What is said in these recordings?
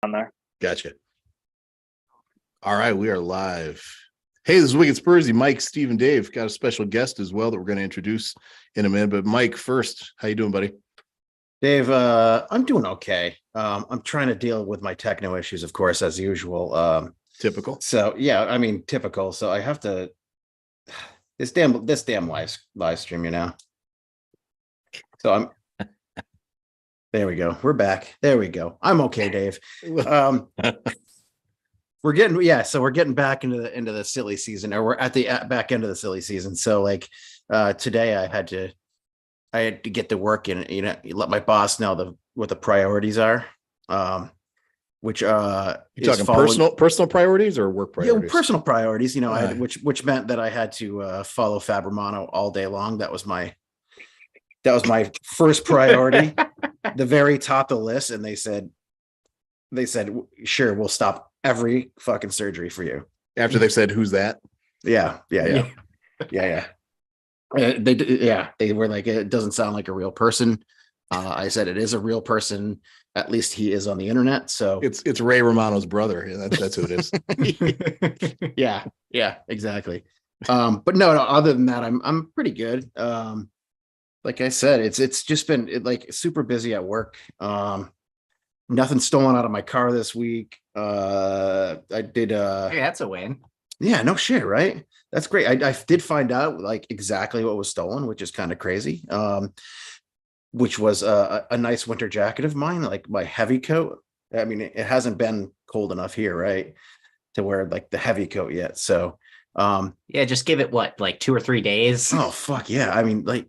on there. Gotcha. All right, we are live. Hey, this is Wicked Spursy. Mike, Steve, and Dave got a special guest as well that we're going to introduce in a minute. But Mike, first, how you doing, buddy? Dave, I'm doing okay. I'm trying to deal with my techno issues, of course, as usual. Typical. So yeah, I mean, typical. So I have to this damn live stream, you know. So there we go. We're back. There we go. I'm okay, Dave. We're getting back into the silly season, or we're at the back end of the silly season. So like today I had to get to work and let my boss know what the priorities are. Which you talking personal priorities or work priorities? Yeah, personal priorities. Right. Which meant that I had to follow Fab Romano all day long. That was my first priority, the very top of the list. And they said, sure, we'll stop every fucking surgery for you. After they've said, who's that? Yeah. They were like, it doesn't sound like a real person. I said, it is a real person. At least he is on the internet. So it's Ray Romano's brother. Yeah, that's who it is. yeah, exactly. But no, other than that, I'm pretty good. Like I said, it's just been like super busy at work. Nothing stolen out of my car this week. I did Hey, that's a win. Yeah, no shit, right? That's great. I did find out like exactly what was stolen, which is kind of crazy. Which was a nice winter jacket of mine, like my heavy coat. I mean, it hasn't been cold enough here, right, to wear like the heavy coat yet. So yeah, just give it like 2 or 3 days. Oh fuck yeah. I mean, like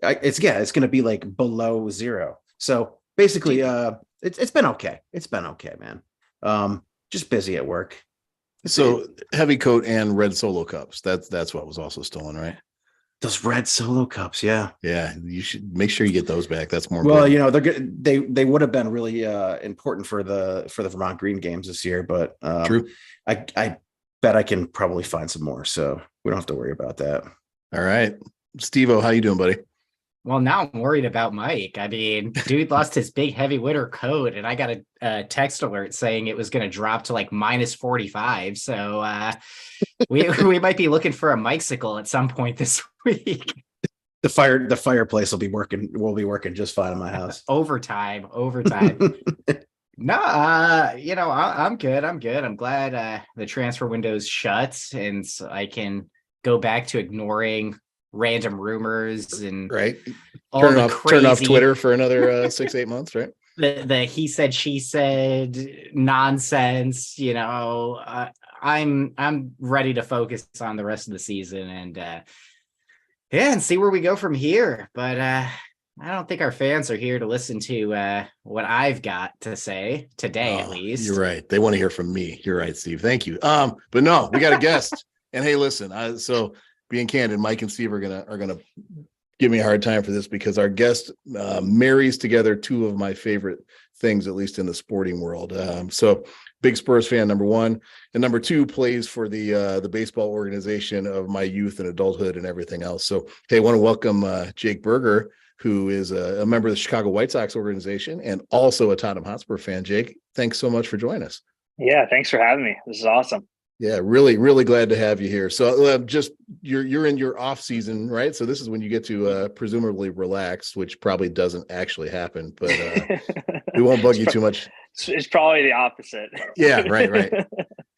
it's gonna be like below zero. So basically it's been okay. It's been okay, man. Just busy at work. So heavy coat and red Solo cups. That's what was also stolen, right? Those red Solo cups, yeah. You should make sure you get those back. That's more well, important. they're good. They would have been really important for the Vermont Green games this year, but True. I bet I can probably find some more, so we don't have to worry about that. All right, Steve-O, how you doing, buddy? Well, now I'm worried about Mike. I mean, dude lost his big heavy winter coat, and I got a text alert saying it was going to drop to like -45. So we might be looking for a Mike-sicle at some point this week. The fireplace will be working just fine in my house. Overtime. No, I'm good. I'm glad the transfer window's shut, and so I can go back to ignoring random rumors and right. Turn off Twitter for another 6-8 months, right? The he said, she said nonsense. I'm ready to focus on the rest of the season and see where we go from here. But I don't think our fans are here to listen to what I've got to say today, at least. You're right. They want to hear from me. You're right, Steve. Thank you. But no, we got a guest. And hey, listen, so being candid, Mike and Steve are gonna give me a hard time for this because our guest marries together two of my favorite things, at least in the sporting world. So big Spurs fan, number one, and number two plays for the baseball organization of my youth and adulthood and everything else. So hey, I want to welcome Jake Berger, who is a member of the Chicago White Sox organization and also a Tottenham Hotspur fan. Jake, thanks so much for joining us. Yeah, thanks for having me. This is awesome. Yeah, really, really glad to have you here. So just you're in your off season, right? So this is when you get to presumably relax, which probably doesn't actually happen, but we won't bug you too much. It's probably the opposite. Yeah, right.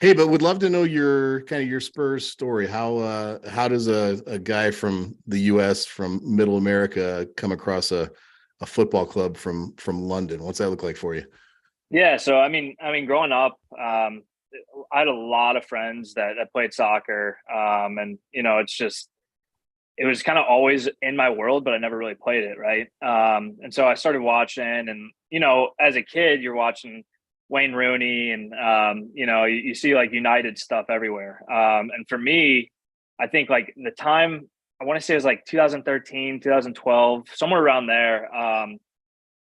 Hey, but would love to know your Spurs story. How does a guy from the US, from Middle America, come across a football club from London? What's that look like for you? Yeah, so I mean, growing up, I had a lot of friends that played soccer, and it was kind of always in my world, but I never really played it, right? And so I started watching, and as a kid, you're watching Wayne Rooney, and you see like United stuff everywhere. And for me, I think like the time, I want to say it was like 2013, 2012, somewhere around there.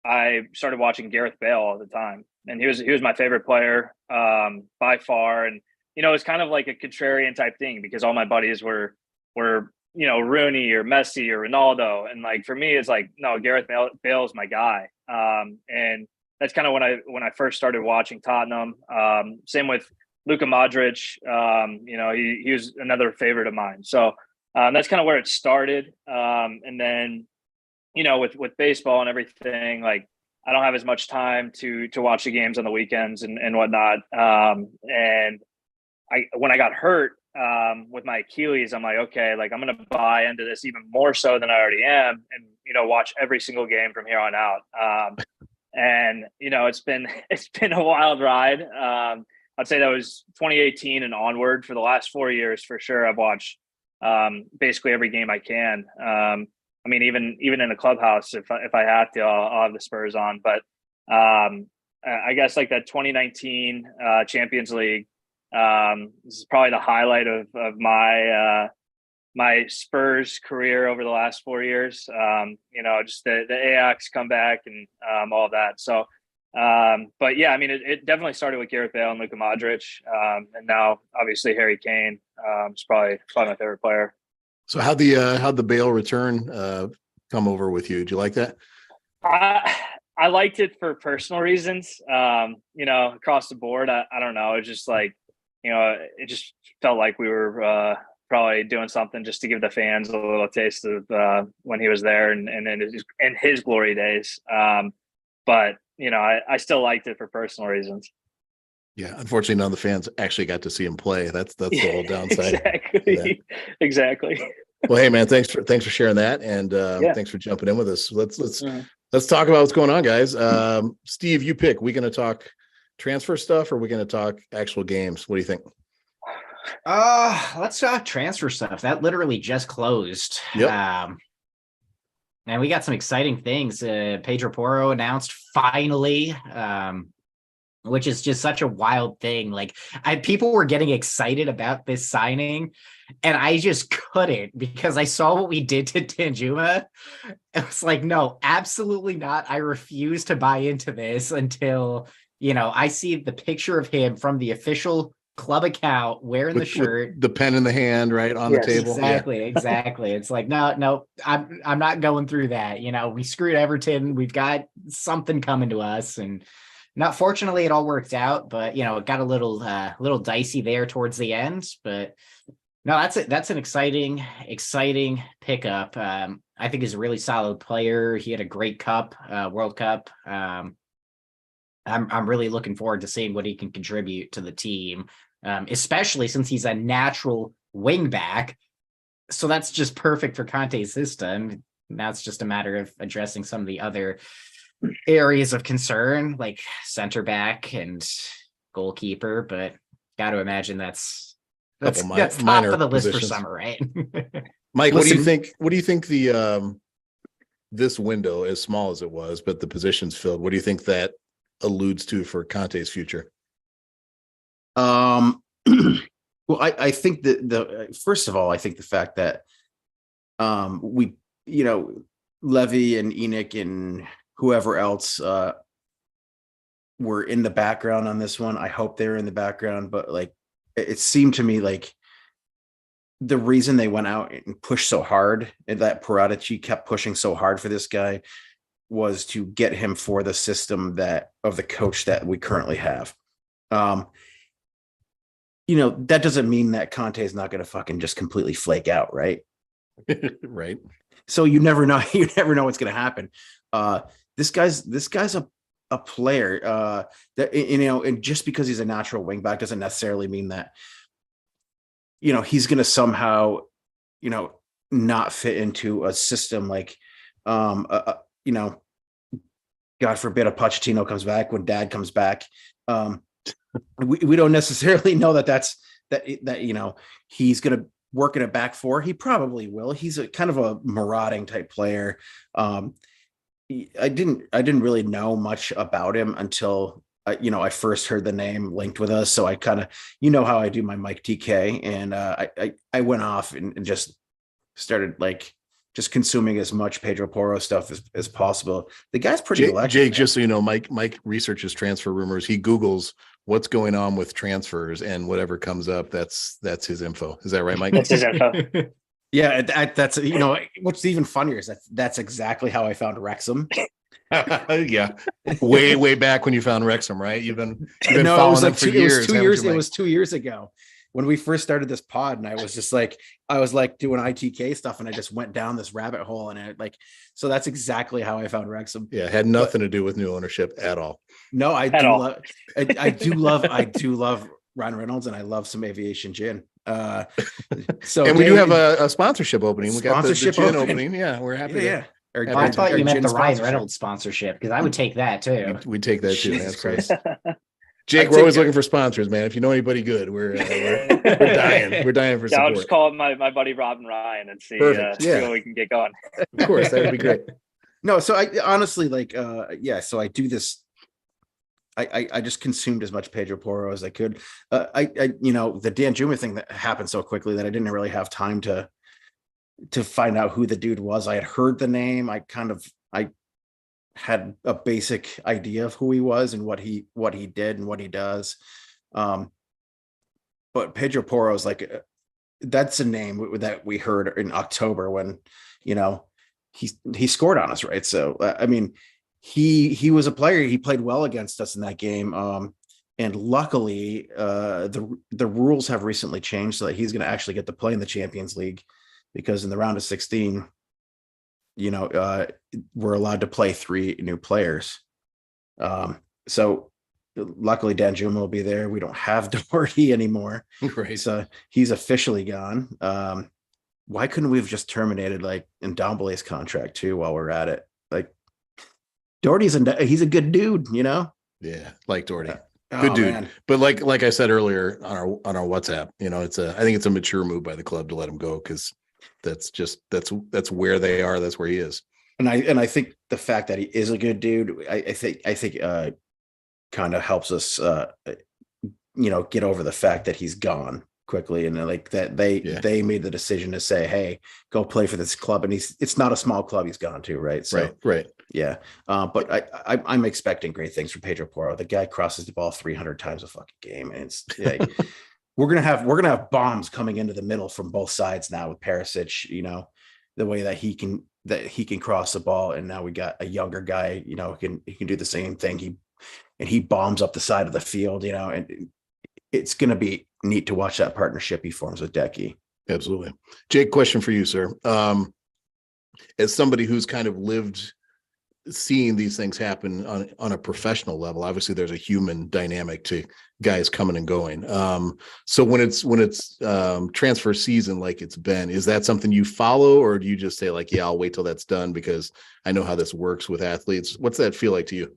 I started watching Gareth Bale all the time. And he was my favorite player by far. And, it was kind of like a contrarian type thing because all my buddies were Rooney or Messi or Ronaldo. And like, for me, it's like, no, Gareth Bale is my guy. And that's kind of when I first started watching Tottenham. Same with Luka Modric. You know, he was another favorite of mine. So that's kind of where it started. And then, you know, with baseball and everything, like I don't have as much time to watch the games on the weekends and whatnot. And when I got hurt with my Achilles, I'm like, okay, like I'm gonna buy into this even more so than I already am, and you know, watch every single game from here on out. And you know, it's been a wild ride. I'd say that was 2018 and onward. For the last 4 years, for sure, I've watched basically every game I can. I mean, even in the clubhouse, if I have to, I'll have the Spurs on. But I guess like that 2019 Champions League. This is probably the highlight of my my Spurs career over the last 4 years. You know, just the Ajax comeback and all of that. So, but yeah, I mean, it definitely started with Gareth Bale and Luka Modric, and now obviously Harry Kane is probably my favorite player. So how'd the Bale return come over with you? Did you like that? I liked it for personal reasons. You know, across the board, I don't know. It's just like, you know, it just felt like we were probably doing something just to give the fans a little taste of when he was there and in his glory days. But you know, I still liked it for personal reasons. Yeah, unfortunately, none of the fans actually got to see him play. That's the whole downside. Exactly. Well, hey man, thanks for sharing that, and thanks for jumping in with us. Let's talk about what's going on, guys. Steve, you pick. We going to talk transfer stuff, or are we going to talk actual games? What do you think? Let's talk transfer stuff. That literally just closed. Yep. And we got some exciting things. Pedro Porro announced finally, which is just such a wild thing. Like people were getting excited about this signing, and I just couldn't, because I saw what we did to Danjuma. It was like, no, absolutely not. I refuse to buy into this until, you know, I see the picture of him from the official club account wearing the shirt, with the pen in the hand, right on the table. Exactly. It's like, no, I'm not going through that. You know, we screwed Everton. We've got something coming to us, and not fortunately it all worked out, but you know, it got a little dicey there towards the end. But no, that's an exciting pickup. I think he's a really solid player. He had a great World Cup. I'm really looking forward to seeing what he can contribute to the team, especially since he's a natural wing back. So that's just perfect for Conte's system. Now it's just a matter of addressing some of the other areas of concern, like center back and goalkeeper. But got to imagine that's top of the list for summer, right? Mike, what do you think? What do you think the this window, as small as it was, but the positions filled, what do you think that alludes to for Conte's future? Well, I think that first of all, I think the fact that we, you know, Levy and Enoch and whoever else were in the background on this one. I hope they were in the background, but like it seemed to me like the reason they went out and pushed so hard, and that Paratici kept pushing so hard for this guy, was to get him for the system of the coach that we currently have. You know, that doesn't mean that Conte is not going to fucking just completely flake out, right? Right. So you never know. You never know what's going to happen. This guy's a player that, you know, and just because he's a natural wing back doesn't necessarily mean that, you know, he's going to somehow, you know, not fit into a system like, you know, God forbid a Pochettino comes back when Dad comes back. We don't necessarily know that you know, he's going to work in a back four. He probably will. He's a kind of a marauding type player. I didn't really know much about him until you know, I first heard the name linked with us. So I kind of, you know, how I do my Mike TK, and I went off and just started like just consuming as much Pedro Porro stuff as possible. The guy's pretty electric. Jake, just so you know, Mike researches transfer rumors. He Googles what's going on with transfers, and whatever comes up, that's his info. Is that right, Mike? That's his info. Yeah, that's, you know, what's even funnier is that's exactly how I found Wrexham. Yeah, way back when you found Wrexham, right? You've been No, it following was them like for two, years. it was 2 haven't years. you, It Mike? was 2 years ago when we first started this pod, and I was like doing ITK stuff, and I just went down this rabbit hole, and so that's exactly how I found Wrexham. Yeah, it had nothing to do with new ownership at all. No, I At do all. love, I do love Ryan Reynolds, and I love some aviation gin. So And we do Dave, have a sponsorship opening. We got the Sponsorship gin opening. opening. Yeah, we're happy. yeah. Or, Happy Well, I to- thought or you meant gin the Ryan sponsorship. Reynolds sponsorship because I would take that too. We take that too. Jesus Absolutely. Christ. Jake, I we're always think- looking for sponsors, man. If you know anybody good, we're dying. We're dying for Yeah, I'll support. just call my buddy Rob and Ryan and see Perfect. see Yeah. what we can get going. Of course, that'd be great. No, so I honestly so I do this. I just consumed as much Pedro Porro as I could. The Dan Juma thing that happened so quickly that I didn't really have time to find out who the dude was. I had heard the name. I had a basic idea of who he was and what he did and what he does. But Pedro Porro is that's a name that we heard in October when, he scored on us, right? So, I mean, he was a player. He played well against us in that game. And luckily, the rules have recently changed so that he's going to actually get to play in the Champions League, because in the round of 16, we're allowed to play 3 new players. So luckily Dan Juma will be there. We don't have Doherty anymore. Right. So he's officially gone. Why couldn't we have just terminated Ndombele's contract too while we're at it? Doherty's he's a good dude, Yeah, like Doherty. Oh, Good dude. man. But like I said earlier on our WhatsApp, I think it's a mature move by the club to let him go, because that's where they are. That's where he is. And I think the fact that he is a good dude, I think kind of helps us get over the fact that he's gone quickly, and that they made the decision to say, hey, go play for this club, and it's not a small club he's gone to, right? So Right. yeah. But I'm expecting great things from Pedro Porro. The guy crosses the ball 300 times a fucking game, and it's we're gonna have bombs coming into the middle from both sides now with Perisic, the way that he can cross the ball, and now we got a younger guy, he can do the same thing. He bombs up the side of the field, and it's going to be neat to watch that partnership he forms with Decky. Absolutely. Jake, question for you, sir. As somebody who's kind of lived seeing these things happen on a professional level, obviously there's a human dynamic to guys coming and going. So when it's transfer season, like it's been, is that something you follow, or do you just say yeah, I'll wait till that's done because I know how this works with athletes? What's that feel like to you?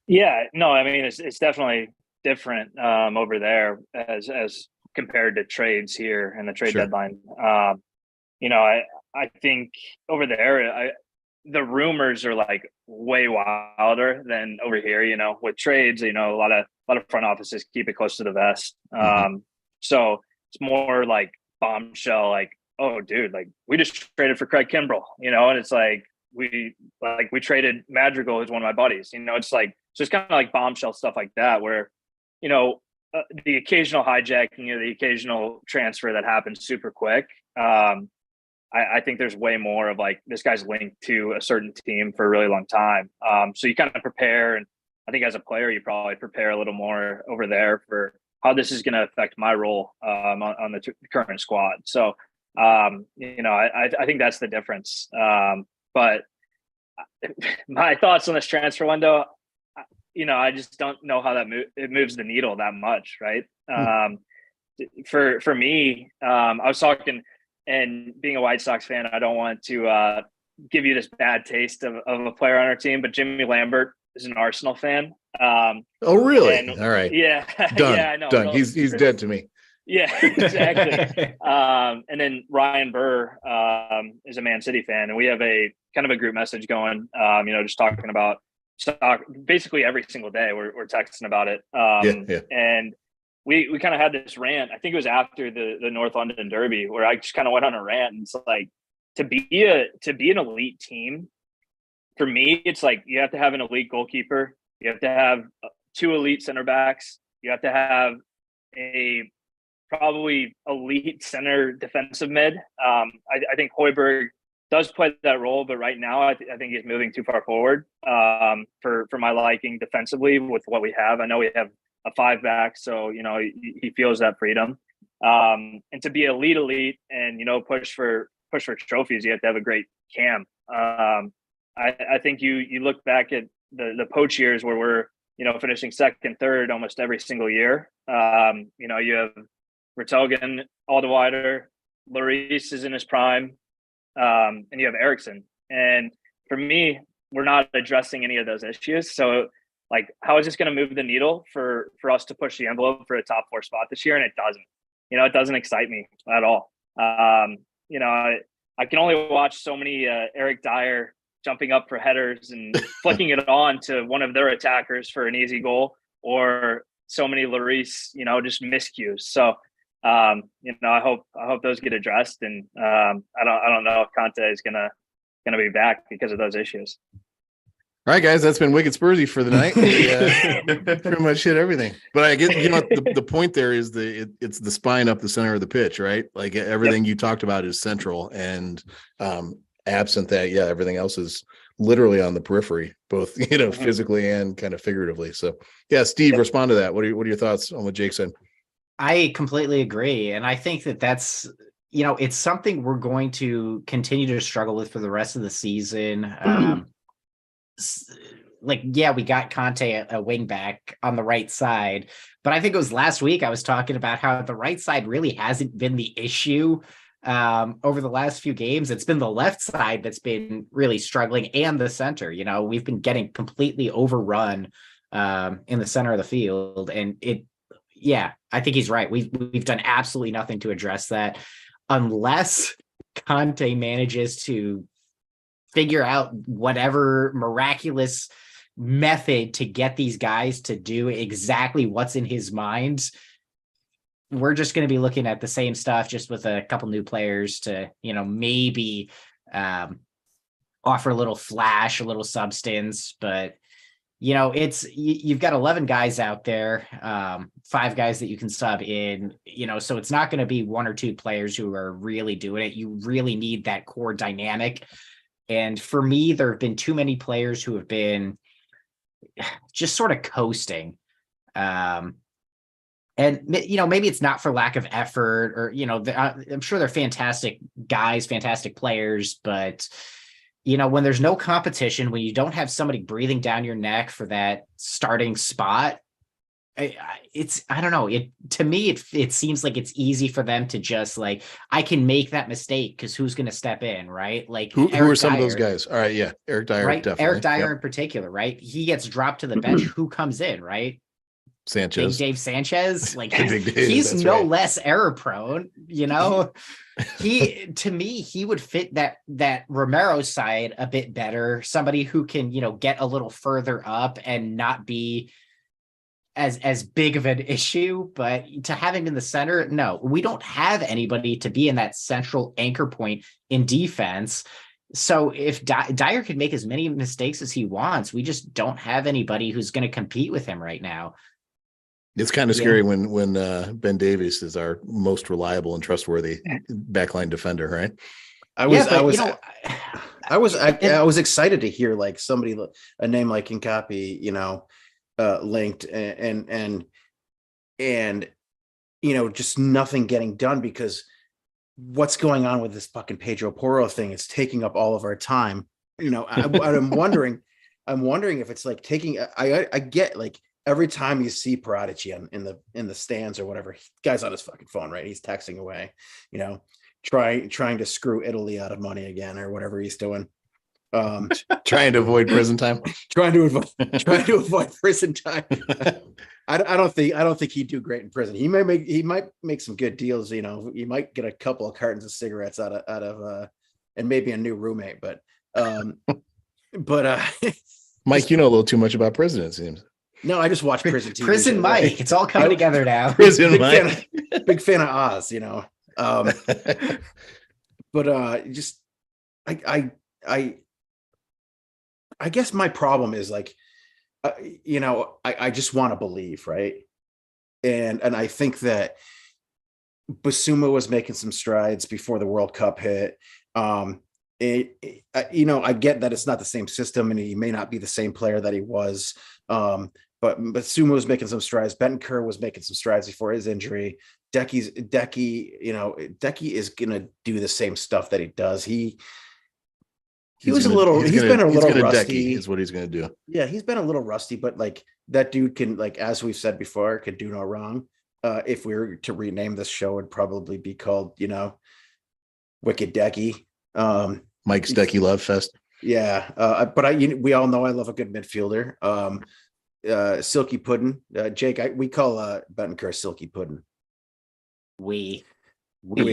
Yeah, no, I mean, it's definitely different over there as compared to trades here and the trade Sure. deadline. I think over there, the rumors are way wilder than over here. With trades, a lot of front offices keep it close to the vest. So it's more bombshell, oh, dude, we just traded for Craig Kimbrell, and it's we traded Madrigal, who's one of my buddies. It's just kind of bombshell stuff like that, where the occasional hijacking or the occasional transfer that happens super quick. I think there's way more of this guy's linked to a certain team for a really long time. So you kind of prepare, and I think as a player, you probably prepare a little more over there for how this is going to affect my role on the current squad. So, I think that's the difference. But my thoughts on this transfer window, I just don't know how it moves the needle that much, right? For me, I was talking, and being a White Sox fan, I don't want to give you this bad taste of a player on our team, but Jimmy Lambert is an Arsenal fan. Oh, really? All right. Yeah. Done. Yeah, I know. Done. He's dead to me. Yeah, exactly. And then Ryan Burr is a Man City fan, and we have a kind of a group message going, just talking about soccer basically every single day. We're texting about it. Yeah. And we kind of had this rant. I think it was after the North London Derby, where I just kind of went on a rant. And it's to be an elite team, for me, it's you have to have an elite goalkeeper. You have to have 2 elite center backs. You have to have a probably elite center defensive mid. I think Højbjerg does play that role, but right now I think he's moving too far forward for my liking defensively with what we have. I know we have a 5 back, so he feels that freedom. And to be elite and push for trophies, you have to have a great cam. I think you look back at the poach years where we're finishing second, third almost every single year. You have Vertogen, Alderweider, Lloris is in his prime, and you have Eriksson. And for me, we're not addressing any of those issues. So, like, how is this going to move the needle for us to push the envelope for a top 4 spot this year? And it doesn't. It doesn't excite me at all. I can only watch so many Eric Dyer jumping up for headers and flicking it on to one of their attackers for an easy goal, or so many Lloris, just miscues. So, I hope those get addressed, and I don't know if Conte is gonna be back because of those issues. All right, guys, that's been Wicked Spursy for the night. Pretty much hit everything. But I get, the point there is it's the spine up the center of the pitch, right? Like everything you talked about is central, and absent that, everything else is literally on the periphery, both physically and kind of figuratively. So, Steve, respond to that. What are your thoughts on what Jake said? I completely agree, and I think that's it's something we're going to continue to struggle with for the rest of the season. We got Conte a wing back on the right side, but I think it was last week I was talking about how the right side really hasn't been the issue over the last few games. It's been the left side that's been really struggling, and the center. We've been getting completely overrun in the center of the field, and I think he's right. We've done absolutely nothing to address that, unless Conte manages to figure out whatever miraculous method to get these guys to do exactly what's in his mind. We're just going to be looking at the same stuff, just with a couple new players to, maybe offer a little flash, a little substance. But, you've got 11 guys out there, 5 guys that you can sub in, so it's not going to be 1 or 2 players who are really doing it. You really need that core dynamic. And for me, there have been too many players who have been just sort of coasting. And, maybe it's not for lack of effort, or, I'm sure they're fantastic guys, fantastic players, but, when there's no competition, when you don't have somebody breathing down your neck for that starting spot, I don't know. To me, it seems like it's easy for them to just like, I can make that mistake because who's going to step in, right? Like who are some of those guys? All right, Eric Dyer, right? definitely. Eric Dyer in particular, right? He gets dropped to the bench. Who comes in, right? Sanchez. Big Dave Sanchez. Like Dave, he's no less error prone, To me, he would fit that Romero side a bit better. Somebody who can, get a little further up and not be as big of an issue. But to have him in the center, no, we don't have anybody to be in that central anchor point in defense. So if Dyer could make as many mistakes as he wants, we just don't have anybody who's going to compete with him right now. It's kind of scary when Ben Davies is our most reliable and trustworthy backline defender, right? I was excited to hear like somebody, a name like Hincapi, linked and just nothing getting done, because what's going on with this fucking Pedro Porro thing? It's taking up all of our time. I'm wondering if it's like taking. I get like. Every time you see Paratici in the stands or whatever, guy's on his fucking phone, right? He's texting away, trying to screw Italy out of money again or whatever he's doing. Trying to avoid prison time. trying to avoid prison time. I don't think he'd do great in prison. He might make some good deals. He might get a couple of cartons of cigarettes out of and maybe a new roommate. But Mike, you know a little too much about prison, it seems. No, I just watch Prison TV. Prison Mike. Right? It's all coming together now. Prison Mike. Big fan of Oz, But just I guess my problem is like, I just want to believe, right? And I think that Basuma was making some strides before the World Cup hit. I get that it's not the same system and he may not be the same player that he was. But Sumo was making some strides. Bentancur was making some strides before his injury. Decky is gonna do the same stuff that he does. He's been a little rusty. Decky is what he's gonna do. Yeah, he's been a little rusty, but like that dude can, like, as we've said before, could do no wrong. If we were to rename this show, it'd probably be called, Wicked Decky. Mike's Decky Love Fest. Yeah, but we all know I love a good midfielder. Silky Puddin. Jake, we call Bentancur Silky Puddin. We. Yeah.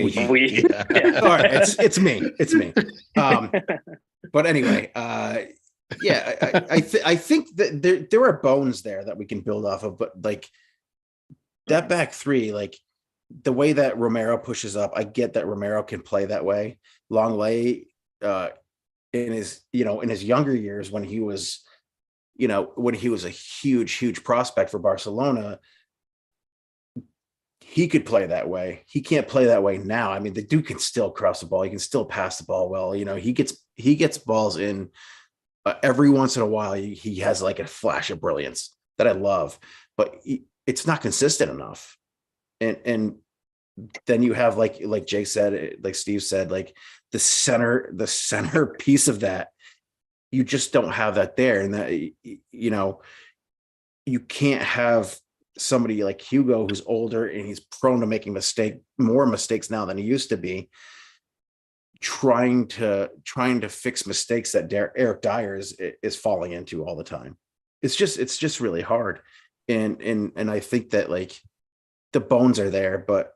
Yeah. All right, it's me. But anyway, yeah, I think that there are bones there that we can build off of, but like that back three, like the way that Romero pushes up, I get that Romero can play that way. Longley, in his younger years when he was a huge prospect for Barcelona, he could play that way. He can't play that way now. I mean, the dude can still cross the ball. He can still pass the ball well. He gets balls in every once in a while. He has like a flash of brilliance that I love, but it's not consistent enough. And then you have like Jake said, like Steve said, like the center piece of that, you just don't have that there. And that, you can't have somebody like Hugo, who's older and he's prone to making more mistakes now than he used to be, trying to fix mistakes that Eric Dyer is falling into all the time. It's just really hard. And I think that like the bones are there, but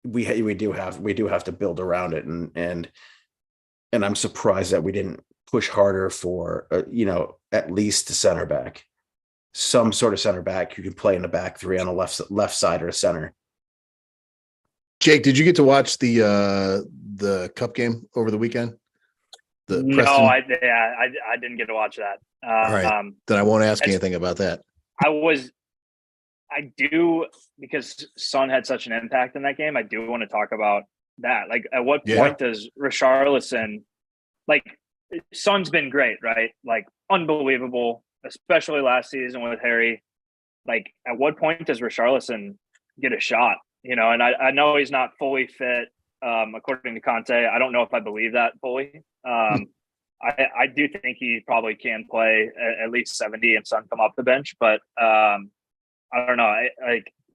we do have to build around it. And I'm surprised that we didn't push harder for, at least the center back, some sort of center back who can play in the back three on a left side or a center. Jake, did you get to watch the cup game over the weekend? No, I didn't get to watch that. All right, then I won't ask you anything about that. I do, because Son had such an impact in that game. I do want to talk about that. Like, at what point does Richarlison, like, Son's been great, right? Like, unbelievable, especially last season with Harry. Like, at what point does Richarlison get a shot? And I know he's not fully fit, according to Conte. I don't know if I believe that fully. I do think he probably can play at least 70 and Son come off the bench, but I don't know.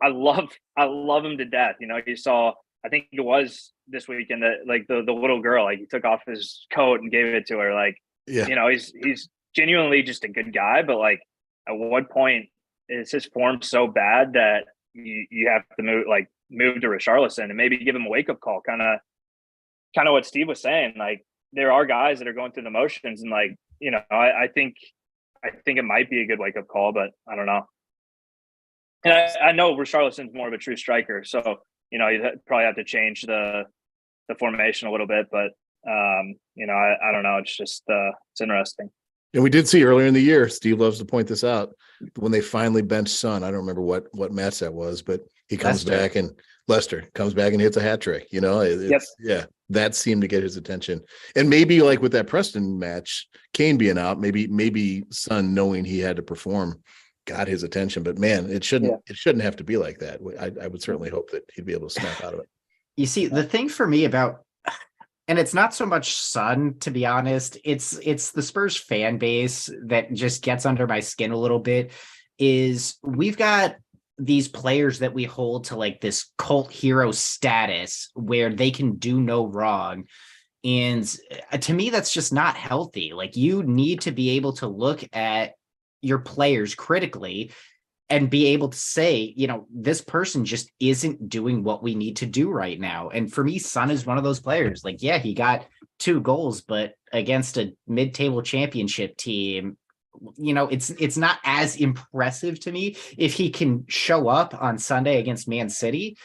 I love him to death. You saw, I think it was this weekend, that like the little girl, like he took off his coat and gave it to her. Like, he's genuinely just a good guy, but like at what point is his form so bad that you have to move to Richarlison and maybe give him a wake up call? Kind of what Steve was saying. Like, there are guys that are going through the motions, and like, I think it might be a good wake up call, but I don't know. And I know Richarlison's more of a true striker, so you'd probably have to change the formation a little bit. But I don't know. It's just it's interesting. And we did see earlier in the year, Steve loves to point this out, when they finally benched Son. I don't remember what match that was, but he comes back, and Leicester comes back and hits a hat trick. Yeah, that seemed to get his attention. And maybe like with that Preston match, Kane being out, maybe Son, knowing he had to perform, got his attention. But man, it shouldn't have to be like that. I would certainly hope that he'd be able to snap out of it. You see, the thing for me about, and it's not so much Son, to be honest, it's the Spurs fan base that just gets under my skin a little bit, is we've got these players that we hold to like this cult hero status where they can do no wrong. And to me, that's just not healthy. Like, you need to be able to look at your players critically and be able to say, this person just isn't doing what we need to do right now. And for me, Son is one of those players. Like, yeah, he got 2 goals, but against a mid-table championship team, it's not as impressive to me. If he can show up on Sunday against Man City,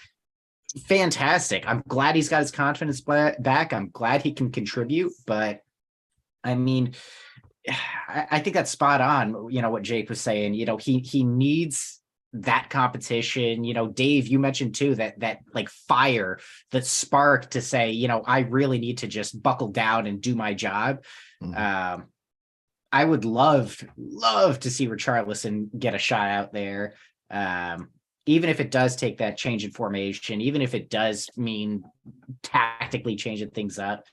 fantastic. I'm glad he's got his confidence back. I'm glad he can contribute, but I mean, I think that's spot on. What Jake was saying, he needs that competition. Dave, you mentioned too that like fire, that spark to say, I really need to just buckle down and do my job. Mhm. I would love to see Richarlison get a shot out there. Even if it does take that change in formation, even if it does mean tactically changing things up.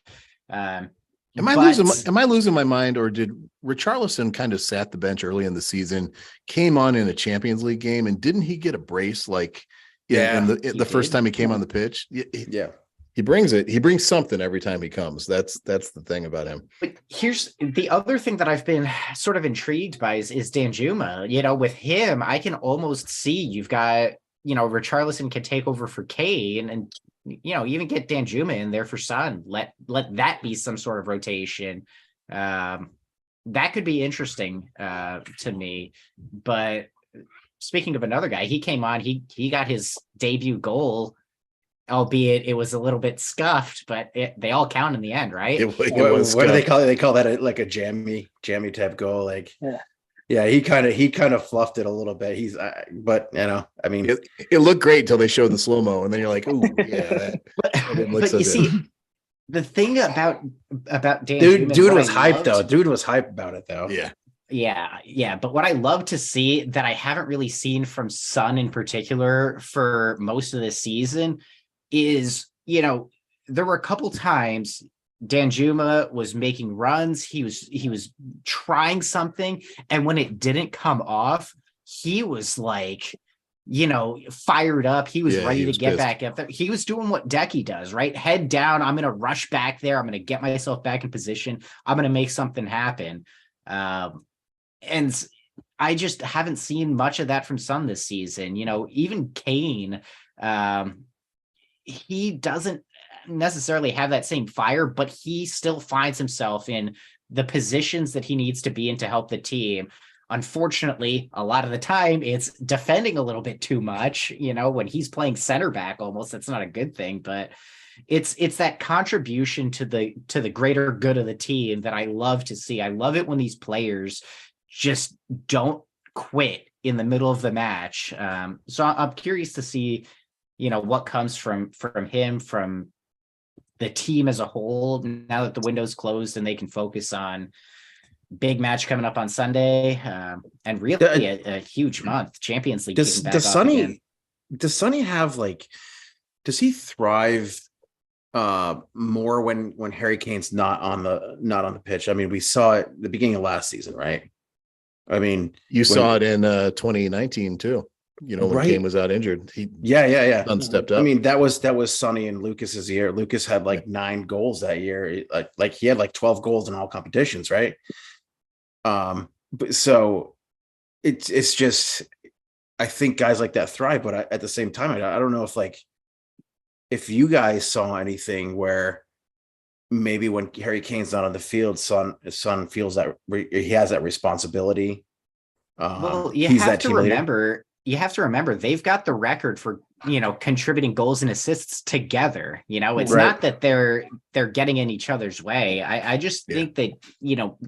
Am I losing my mind, or did Richarlison kind of sat the bench early in the season, came on in a Champions League game, and didn't he get a brace like in the first time he came on the pitch? Yeah. He brings it. He brings something every time he comes. That's the thing about him. But here's the other thing that I've been sort of intrigued by is Danjuma. With him, I can almost see you've got, Richarlison can take over for Kane, and even get Danjuma in there for Son. Let that be some sort of rotation. That could be interesting to me. But speaking of another guy, he came on, he got his debut goal, albeit it was a little bit scuffed, but they all count in the end, right? What do they call it? They call that like a jammy type goal. Like, yeah, he kind of fluffed it a little bit. But I mean, it looked great until they showed the slow-mo, and then you're like, oh yeah. But you see, the thing about Dan, dude was hyped though. Dude was hyped about it though. Yeah. But what I love to see that I haven't really seen from Son in particular for most of this season is, there were a couple times Danjuma was making runs. He was trying something, and when it didn't come off, he was like, fired up. He was ready to get pissed back up there. He was doing what Decky does, right? Head down. I'm going to rush back there. I'm going to get myself back in position. I'm going to make something happen. And I just haven't seen much of that from Son this season. Even Kane, he doesn't necessarily have that same fire, but he still finds himself in the positions that he needs to be in to help the team. Unfortunately, a lot of the time it's defending a little bit too much, when he's playing center back almost. That's not a good thing, but it's that contribution to the greater good of the team that I love to see. I love it when these players just don't quit in the middle of the match. So I'm curious to see, what comes from him, from the team as a whole, now that the window's closed and they can focus on big match coming up on Sunday, and really a huge month. Champions League. Does Sonny have does he thrive more when Harry Kane's not on the pitch? I mean, we saw it at the beginning of last season, right? I mean, you saw it in 2019 too. When Kane was out injured, Son stepped up. I mean, that was Sonny and Lucas's year. Lucas had 9 goals that year. Like he had 12 goals in all competitions, right? But so it's just, I think guys like that thrive, but at the same time, I don't know if you guys saw anything where maybe when Harry Kane's not on the field, Son feels that he has that responsibility. Well, you have to remember they've got the record for, contributing goals and assists together. It's not that they're getting in each other's way. I just think that,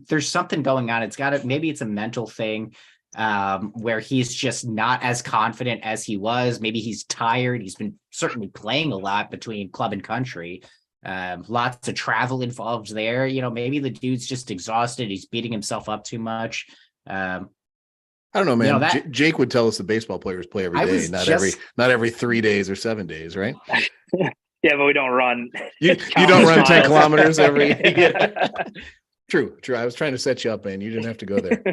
there's something going on. Maybe it's a mental thing, where he's just not as confident as he was. Maybe he's tired. He's been certainly playing a lot between club and country. Lots of travel involved there. Maybe the dude's just exhausted. He's beating himself up too much. I don't know, man. Jake would tell us the baseball players play every day, not every 3 days or 7 days, right? Yeah, but we don't run. You don't run 10 kilometers every. True. I was trying to set you up, man. You didn't have to go there.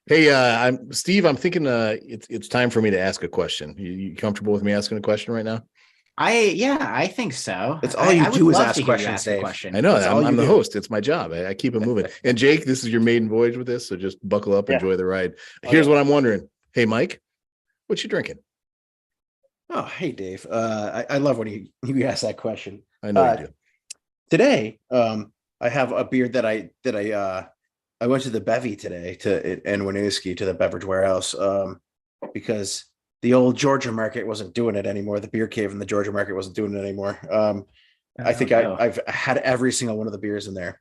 Hey, I'm Steve. I'm thinking it's time for me to ask a question. You comfortable with me asking a question right now? I think so. That's all you do is ask questions, Dave. I know. I'm the host. It's my job. I keep it moving. And Jake, this is your maiden voyage with this, so just buckle up, enjoy the ride. Here's what I'm wondering. Hey, Mike, what you drinking? Oh, hey, Dave. I love when you ask that question. I know you do. Today, I have a beer that I went to the Bevy today in Winooski to the Beverage Warehouse because the old Georgia Market wasn't doing it anymore. The beer cave in the Georgia Market wasn't doing it anymore. I think I've had every single one of the beers in there.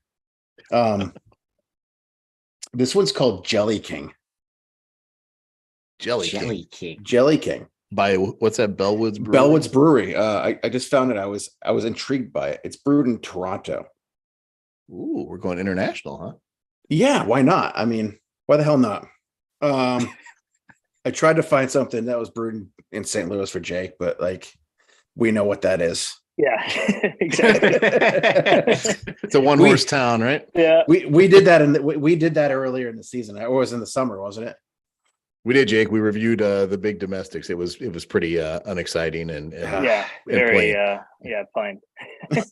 This one's called Jelly King. Jelly King. Jelly King. Jelly King. By what's that? Bellwoods Brewery? Bellwoods Brewery. I just found it. I was intrigued by it. It's brewed in Toronto. Ooh, we're going international, huh? Yeah, why not? I mean, why the hell not? I tried to find something that was brewed in St. Louis for Jake, but like we know what that is. Yeah, exactly. It's a one-horse town, right? Yeah. We did that we did that earlier in the season. It was in the summer, wasn't it? We did, Jake. We reviewed the big domestics. It was pretty unexciting and Yeah, and very plain. plain.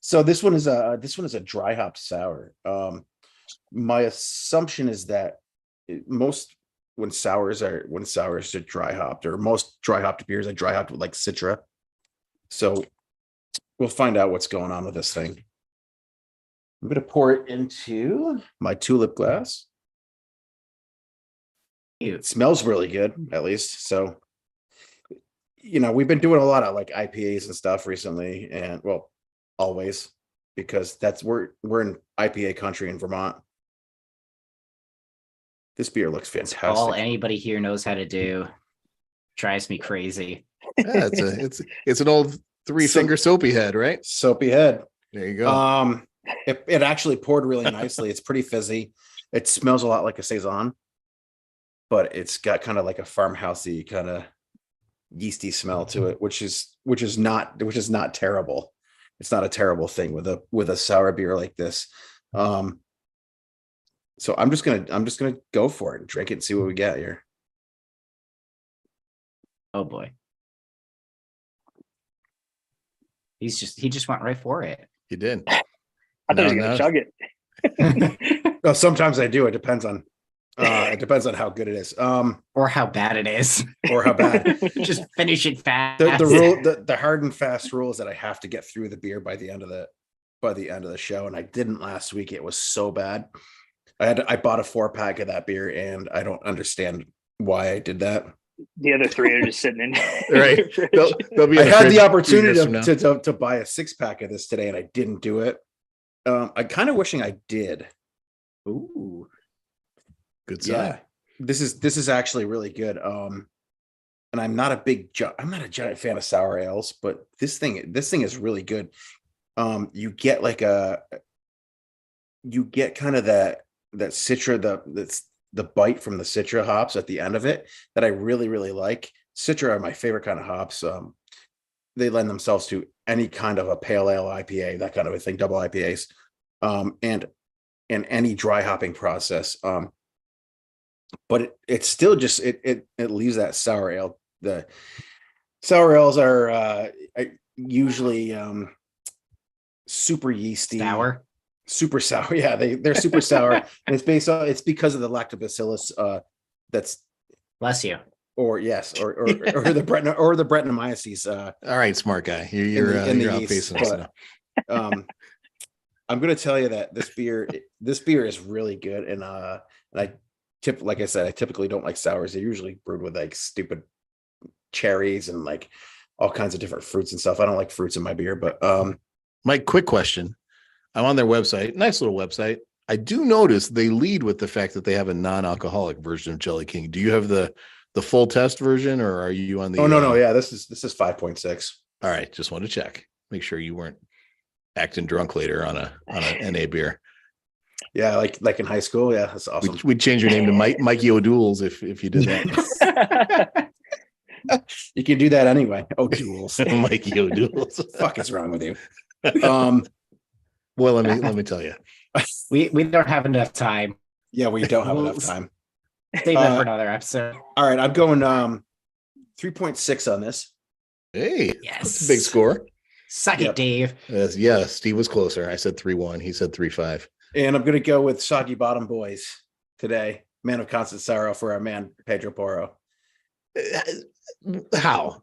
So this one is a dry hopped sour. My assumption is that most when sours are dry hopped, or most dry hopped beers are dry hopped with like Citra. So we'll find out what's going on with this thing. I'm going to pour it into my tulip glass. It smells really good, at least. So, we've been doing a lot of like IPAs and stuff recently, and well, always, because we're in IPA country in Vermont. This beer looks fantastic. All anybody here knows how to do. Drives me crazy. Yeah, it's an old three-finger soapy head, right? Soapy head. There you go. It actually poured really nicely. It's pretty fizzy. It smells a lot like a saison, but it's got kind of like a farmhousey kind of yeasty smell to it, which is not terrible. It's not a terrible thing with a sour beer like this. So I'm just gonna go for it and drink it and see what we get here. Oh boy. He just went right for it. You did. I thought he was gonna chug it. Well, sometimes I do. It depends on how good it is. Or how bad it is. Or how bad. Just finish it fast. The hard and fast rule is that I have to get through the beer by the end of the show, and I didn't last week. It was so bad. I bought a 4-pack of that beer, and I don't understand why I did that. The other 3 are just sitting in. Right. They'll be I had the opportunity to buy a 6-pack of this today, and I didn't do it. I kind of wishing I did. Ooh, good sign. Yeah, this is actually really good. And I'm not a giant fan of sour ales, but this thing is really good. You get kind of that Citra, the bite from the Citra hops at the end of it that I really, really like. Citra are my favorite kind of hops. They lend themselves to any kind of a pale ale IPA, that kind of a thing, double IPAs, and any dry hopping process. But it's still just it leaves that sour ale. The sour ales are usually super yeasty, super sour. Yeah, they're super sour. And it's because of the lactobacillus that's bless you. Or yes, or the Brettanomyces. All right, smart guy. You're outpacing us now. I'm going to tell you that this beer is really good, and like I said, I typically don't like sours. They're usually brewed with like stupid cherries and like all kinds of different fruits and stuff. I don't like fruits in my beer, but Mike, quick question. I'm on their website, nice little website. I do notice they lead with the fact that they have a non-alcoholic version of Jelly King. Do you have the full test version, or are you on the? Oh no, yeah, this is 5.6. All right, just want to check, make sure you weren't acting drunk later on a NA beer. Yeah, like in high school. Yeah, that's awesome. We'd change your name to Mikey O'Doul's if you did that. You can do that anyway. O'Doul's. Mikey O'Doul's. Fuck is wrong with you? Well, let me tell you. We don't have enough time. Yeah, we don't have enough time. Save that for another episode. All right, I'm going 3.6 on this. Hey, Yes, that's a big score. Suck it, Dave. Yeah, Steve was closer. I said 3-1. He said 3-5. And I'm going to go with Soggy Bottom Boys today. Man of constant sorrow for our man Pedro Porro. How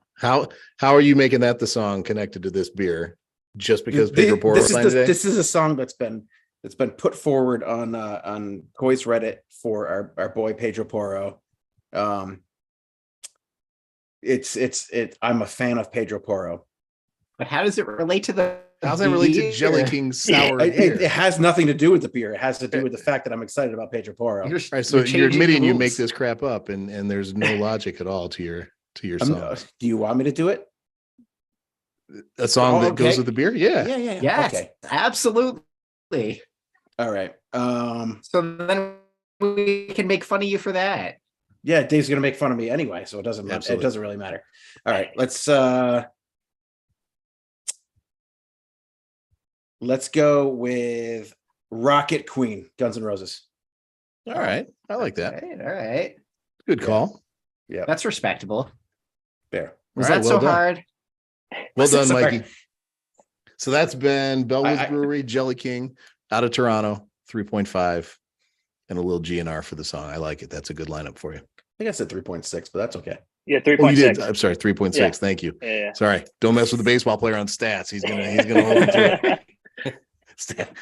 are you making that the song connected to this beer? Just because Pedro Porro signed today? This is a song that's been put forward on Toys Reddit for our boy Pedro Porro. I'm a fan of Pedro Porro. But how does it relate to the How's that relate to Beer. Jelly King sour It beer? has nothing to do with the beer. It has to do with the fact that I'm excited about Pedro Porro. All right, so you're changing admitting you rules. make this crap up, and there's no logic at all to your song. Do you want me to do it? A song that goes okay. with the beer? Yeah. Yeah. Yes, Okay. absolutely. All right. So then we can make fun of you for that. Yeah, Dave's gonna make fun of me anyway, so it doesn't matter. It Absolutely. doesn't really matter. All right, let's go with Rocket Queen, Guns N' Roses. All right. I like that. All right. Good call. Yeah, That's respectable. there. Was All right, that well so done. hard? Well done, Sorry. Mikey. So that's been Bellwoods I- Brewery, Jelly King out of Toronto, 3.5, and a little GNR for the song. I like it. That's a good lineup for you. I think I said 3.6, but that's okay. Yeah, Oh, you 3.6. did. I'm sorry, 3.6. Yeah. Thank you. Yeah. Sorry. Don't mess with the baseball player on stats. He's gonna hold you to it.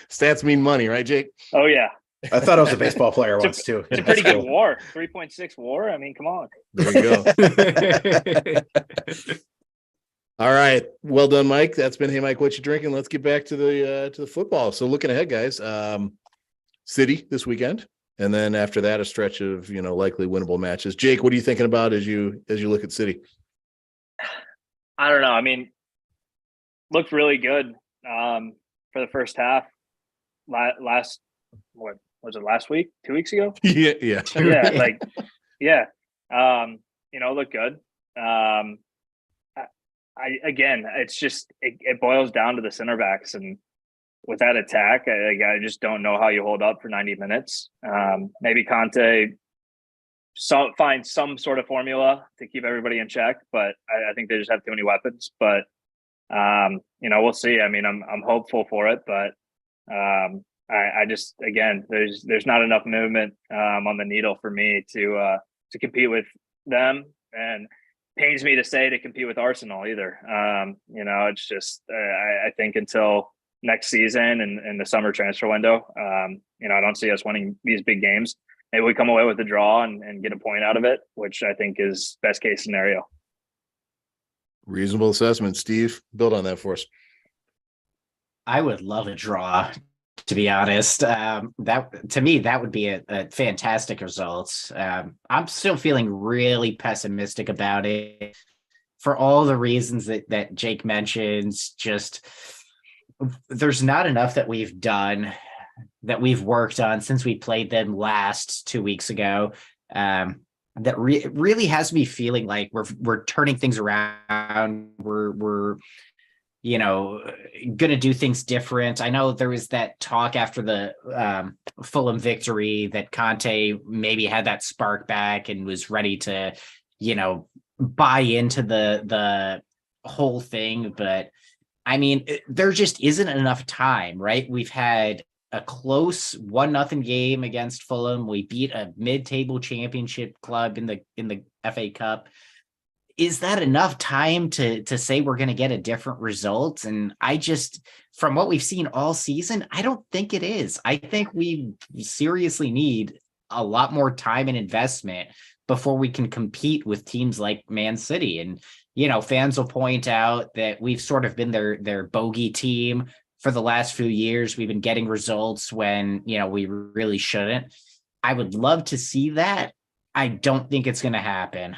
Stats mean money, right, Jake? Oh yeah, I thought I was a baseball player once too. it's a pretty good WAR. 3.6 WAR. I mean, come on. There you go. All right. Well done, Mike. That's been Hey Mike, what you drinking? Let's get back to the football. So looking ahead, guys. City this weekend. And then after that, a stretch of likely winnable matches. Jake, what are you thinking about as you look at City? I don't know. I mean, looked really good for the first half. Last what was it? Last week? 2 weeks ago? Yeah. Yeah. Looked good. It's just it boils down to the center backs, and with that attack, I just don't know how you hold up for 90 minutes. Maybe Conte find some sort of formula to keep everybody in check, but I think they just have too many weapons. But we'll see. I mean, I'm hopeful for it, but I just there's not enough movement on the needle for me to compete with them, and pains me to say to compete with Arsenal either. It's just I think until next season and the summer transfer window, I don't see us winning these big games. Maybe we come away with a draw and get a point out of it, which I think is best case scenario. Reasonable assessment. Steve, build on that for us. I would love a draw, to be honest. That to me, that would be a fantastic result. I'm still feeling really pessimistic about it for all the reasons that Jake mentions. Just there's not enough that we've done, that we've worked on since we played them last 2 weeks ago. That really has me feeling like we're turning things around. We're going to do things different. I know there was that talk after the Fulham victory that Conte maybe had that spark back and was ready to, buy into the whole thing. But I mean, there just isn't enough time, right? We've had a close 1-0 game against Fulham. We beat a mid-table championship club in the FA Cup. Is that enough time to say we're going to get a different result? And I just, from what we've seen all season, I don't think it is. I think we seriously need a lot more time and investment before we can compete with teams like Man City. And, fans will point out that we've sort of been their bogey team for the last few years. We've been getting results when, we really shouldn't. I would love to see that. I don't think it's going to happen.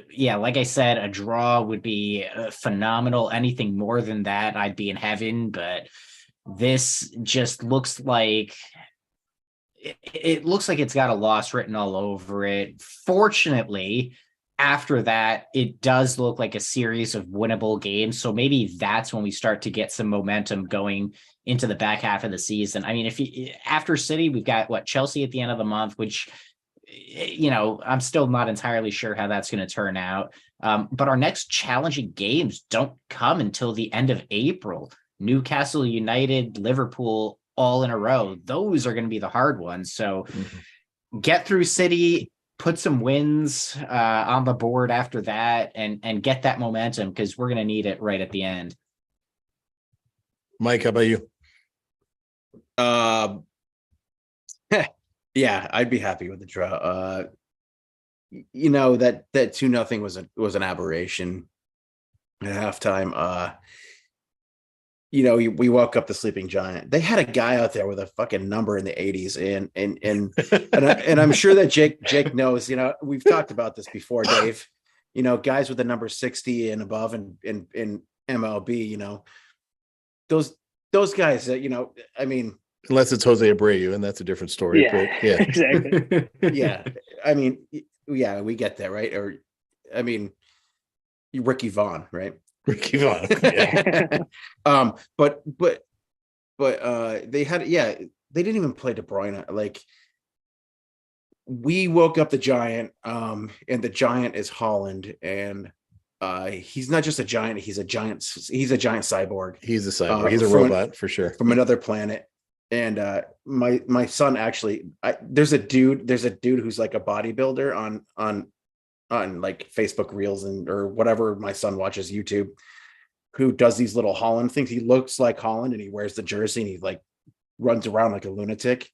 Yeah, like I said, a draw would be phenomenal. Anything more than that, I'd be in heaven. But this just looks like it looks like it's got a loss written all over it. Fortunately, after that, it does look like a series of winnable games. So maybe that's when we start to get some momentum going into the back half of the season. I mean, after City, we've got Chelsea at the end of the month, which, I'm still not entirely sure how that's going to turn out. But our next challenging games don't come until the end of April. Newcastle United, Liverpool, all in a row. Those are going to be the hard ones. So get through City, put some wins on the board after that, and get that momentum, because we're going to need it right at the end. Mike, how about you? Yeah, I'd be happy with the draw. That 2-0 was an aberration at halftime. we woke up the sleeping giant. They had a guy out there with a fucking number in the 80s, and I'm sure that Jake knows. We've talked about this before, Dave. Guys with the number 60 and above in MLB. Those guys that I mean, Unless it's Jose Abreu, and that's a different story. Yeah, But yeah, exactly. yeah. I mean, yeah, we get that, right? Or, I mean, Ricky Vaughn, right? Ricky Vaughn. Yeah. But they had, yeah, they didn't even play De Bruyne. Like, we woke up the giant, and the giant is Holland, and he's not just a giant, he's a giant cyborg. He's a cyborg. He's a from robot for sure. from another planet. And my son actually, there's a dude who's like a bodybuilder on like Facebook Reels or whatever. My son watches YouTube, who does these little Holland things. He looks like Holland, and he wears the jersey, and he like runs around like a lunatic.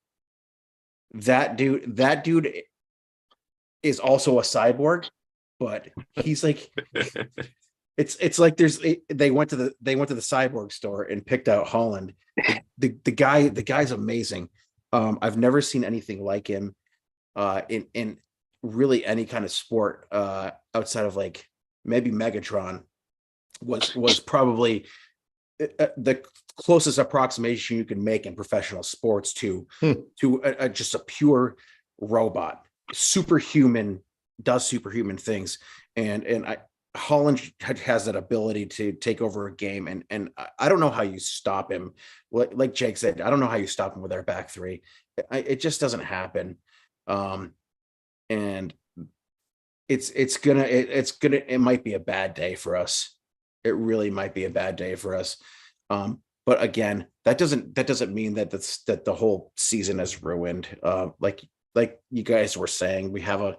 That dude is also a cyborg, but he's like, it's like they went to the cyborg store and picked out Holland. The guy's amazing. I've never seen anything like him in really any kind of sport outside of like maybe Megatron was probably the closest approximation you can make in professional sports to just a pure robot, superhuman, does superhuman things. And Holland has that ability to take over a game, and I don't know how you stop him. Like Jake said, I don't know how you stop him with our back three. It just doesn't happen. And it might be a bad day for us. It really might be a bad day for us. But again, that doesn't mean that the whole season is ruined. Like you guys were saying, we have a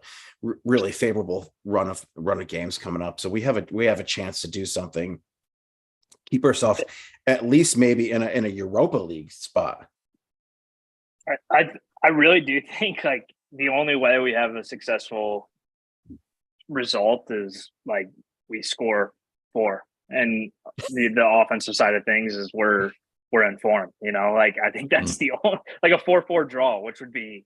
really favorable run of games coming up, so we have a chance to do something, keep ourselves at least maybe in a Europa League spot. I really do think like the only way we have a successful result is like we score 4, and the offensive side of things is we're in form. Like I think that's the only, like a 4-4 draw, which would be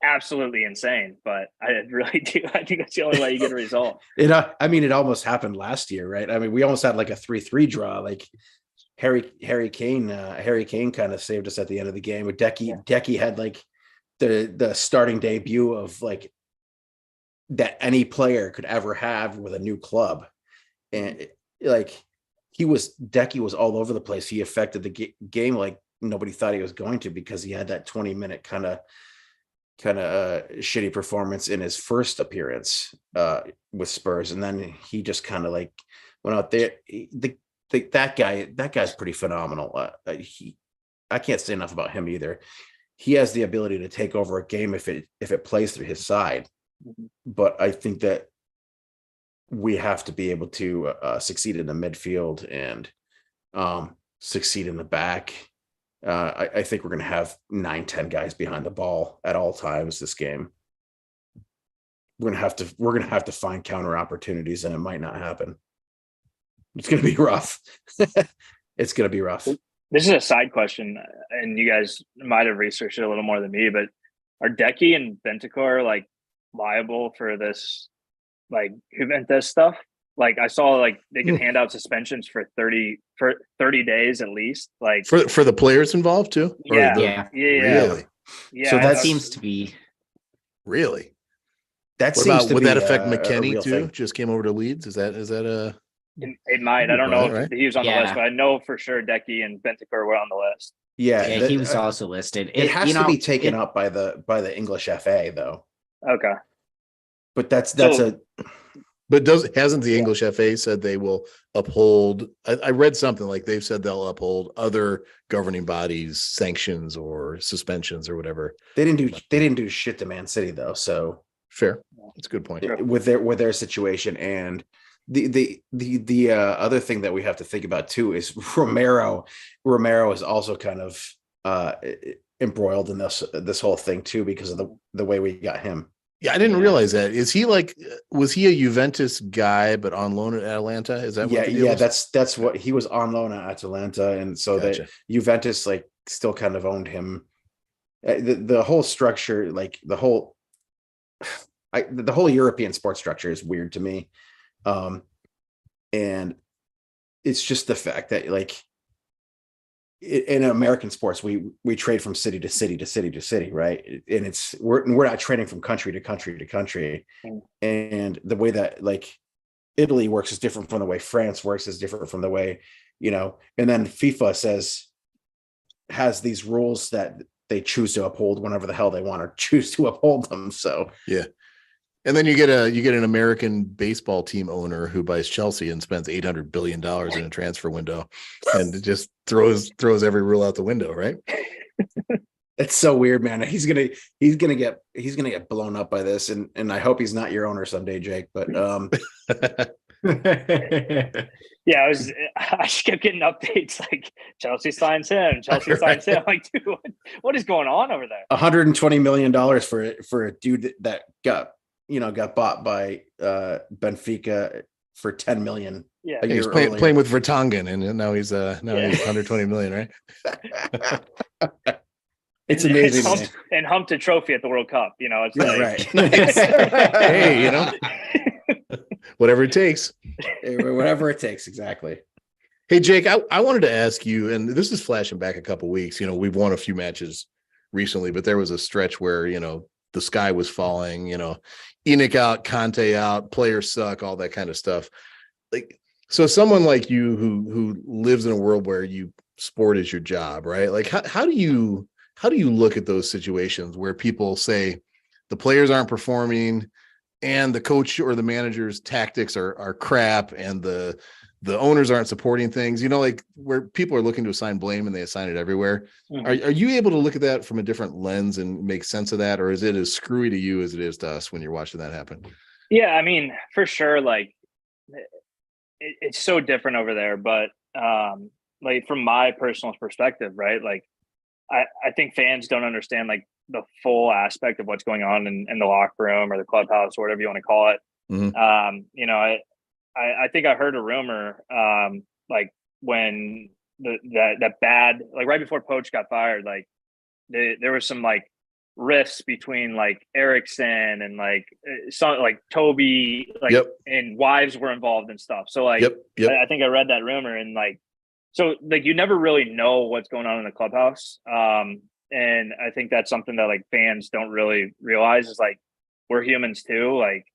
absolutely insane, but I really do. I think that's the only way you get a result. I mean, it almost happened last year, right? I mean, we almost had like a 3-3 draw. Like Harry Kane kind of saved us at the end of the game. With Decky had like the starting debut of like that any player could ever have with a new club, and like Decky was all over the place. He affected the game like nobody thought he was going to, because he had that 20-minute kind of shitty performance in his first appearance with Spurs, and then he just kind of like went out there. That guy's pretty phenomenal. I can't say enough about him either. He has the ability to take over a game if it plays through his side, but I think that we have to be able to succeed in the midfield and succeed in the back. I think we're going to have 9-10 guys behind the ball at all times this game. We're going to have to find counter opportunities, and it might not happen. It's going to be rough. It's going to be rough. This is a side question, and you guys might have researched it a little more than me, but are Decky and Bentancur like liable for this like Juventus stuff? Like I saw like they can hand out suspensions for 30 days at least. Like for the players involved too. Yeah. Really? Yeah. So that seems to be really. That what seems about, to would be that affect a McKennie real too? thing. Just came over to Leeds. Is that a? It might. I don't know Right. if he was on the list, but I know for sure Decky and Bentancur were on the list. Yeah, he was also listed. It has to be taken up by the English FA though. Okay. But that's But hasn't the English FA said they will uphold? I read something like they've said they'll uphold other governing bodies' sanctions or suspensions or whatever. they didn't do shit to Man City though. So Fair, that's a good point. with their situation, and the other thing that we have to think about too is Romero is also kind of embroiled in this whole thing too, because of the way we got him. Yeah, I didn't Yeah. realize that. Is he like, was he a Juventus guy, but on loan at Atlanta? Is that what the deal was? That's what he was on loan at Atalanta, and so that Gotcha. Juventus like still kind of owned him. The whole structure, like the whole European sports structure is weird to me. And it's just the fact that like in American sports, we trade from city to city to city to city, right? And we're not trading from country to country to country. Mm. And the way that like Italy works is different from the way France works, is different from the way, and then FIFA has these rules that they choose to uphold whenever the hell they want to choose to uphold them. So Yeah. And then you get an American baseball team owner who buys Chelsea and spends $800 billion in a transfer window, and it just throws every rule out the window, right? it's so weird, man. He's gonna get blown up by this, and I hope he's not your owner someday, Jake. But Yeah, I just kept getting updates like Chelsea signs him, Chelsea signs him. Like, dude, what is going on over there? $120 million for a dude that got bought by Benfica for 10 million. Yeah, a year He's earlier. playing with Vertonghen, and now he's he's 120 million, right? It's amazing. And humped a trophy at the World Cup. It's like, Right. Hey, whatever it takes. Whatever it takes, exactly. Hey, Jake, I wanted to ask you, and this is flashing back a couple weeks. We've won a few matches recently, but there was a stretch where the sky was falling. Enoch out, Conte out, players suck, all that kind of stuff. Like, so someone like you who lives in a world where sport is your job, right? Like, how do you look at those situations where people say the players aren't performing and the coach or the manager's tactics are crap and the owners aren't supporting things, like where people are looking to assign blame and they assign it everywhere. Mhm. Are you able to look at that from a different lens and make sense of that? Or is it as screwy to you as it is to us when you're watching that happen? Yeah, I mean, for sure. Like, it's so different over there, but like from my personal perspective, right? Like, I think fans don't understand like the full aspect of what's going on in the locker room or the clubhouse or whatever you want to call it. Mm-hmm. I think I heard a rumor like when that bad, like right before Poach got fired, like there was some like rifts between like Erickson and like some like Toby, like and wives were involved and stuff. So like I think I read that rumor and like so like you never really know what's going on in the clubhouse. And I think that's something that like fans don't really realize is like we're humans too. Like,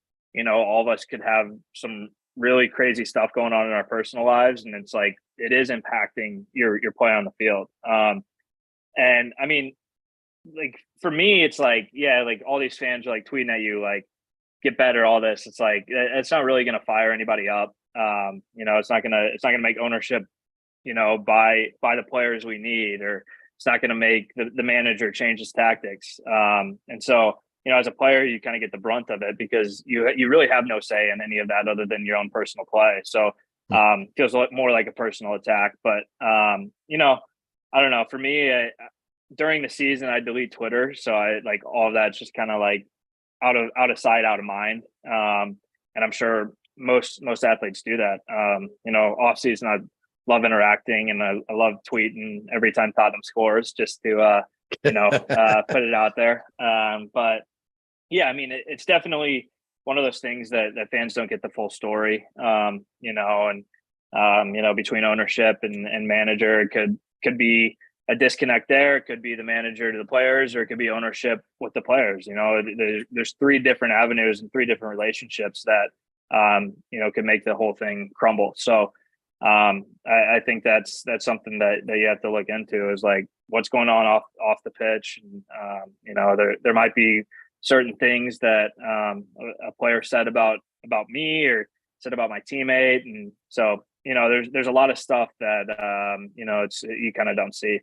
all of us could have some really crazy stuff going on in our personal lives. And it's like, it is impacting your play on the field. And I mean, like for me, it's like, yeah, like all these fans are like tweeting at you, like, get better, all this. It's like, it's not really going to fire anybody up. It's not gonna make ownership, buy the players we need, or it's not going to make the manager change his tactics. And so, as a player, you kind of get the brunt of it because you really have no say in any of that other than your own personal play. So feels a lot more like a personal attack. But, I don't know. For me, during the season, I delete Twitter. So I like all of that's just kind of like out of sight, out of mind. And I'm sure most athletes do that. Off season, I love interacting and I love tweeting every time Tottenham scores just to, put it out there. But yeah, I mean, it's definitely one of those things that fans don't get the full story, and between ownership and manager, it could be a disconnect there. It could be the manager to the players, or it could be ownership with the players. There's three different avenues and three different relationships that, could make the whole thing crumble. So I think that's something that you have to look into is like what's going on off the pitch. And, there might be certain things that a player said about me or said about my teammate. And so, there's a lot of stuff that, it's you kind of don't see.